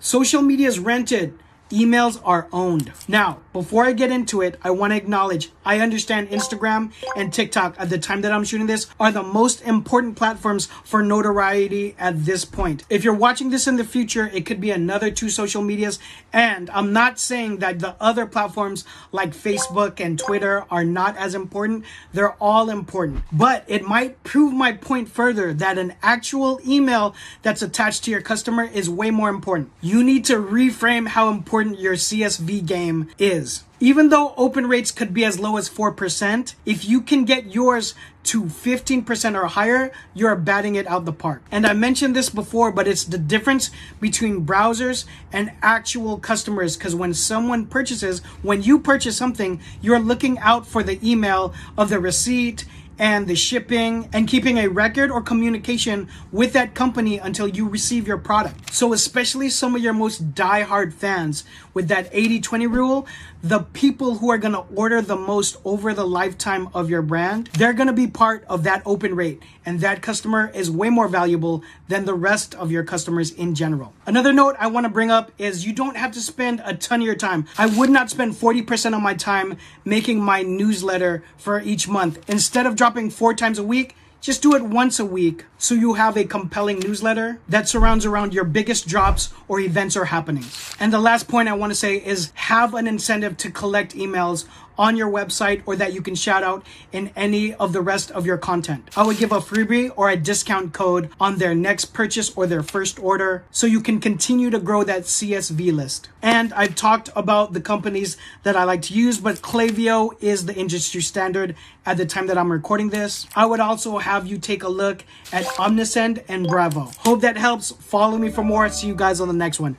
Social media is rented. Emails are owned. Now, before I get into it, I want to acknowledge I understand Instagram and TikTok at the time that I'm shooting this are the most important platforms for notoriety at this point. If you're watching this in the future, it could be another 2 social medias. And I'm not saying that the other platforms like Facebook and Twitter are not as important. They're all important. But it might prove my point further that an actual email that's attached to your customer is way more important. You need to reframe how important your CSV game is. Even though open rates could be as low as 4%, if you can get yours to 15% or higher, you're batting it out the park. And I mentioned this before, but it's the difference between browsers and actual customers. Because when you purchase something, you're looking out for the email of the receipt and the shipping and keeping a record or communication with that company until you receive your product. So especially some of your most diehard fans with that 80-20 rule, the people who are gonna order the most over the lifetime of your brand, they're gonna be part of that open rate. And that customer is way more valuable than the rest of your customers in general. Another note I wanna bring up is you don't have to spend a ton of your time. I would not spend 40% of my time making my newsletter for each month. Instead of dropping 4 times a week, just do it once a week so you have a compelling newsletter that surrounds around your biggest drops or events or happenings. And the last point I want to say is have an incentive to collect emails on your website or that you can shout out in any of the rest of your content. I would give a freebie or a discount code on their next purchase or their first order so you can continue to grow that CSV list. And I've talked about the companies that I like to use, but Klaviyo is the industry standard at the time that I'm recording this. I would also have you take a look at Omnisend and Bravo. Hope that helps. Follow me for more. See you guys on the next one.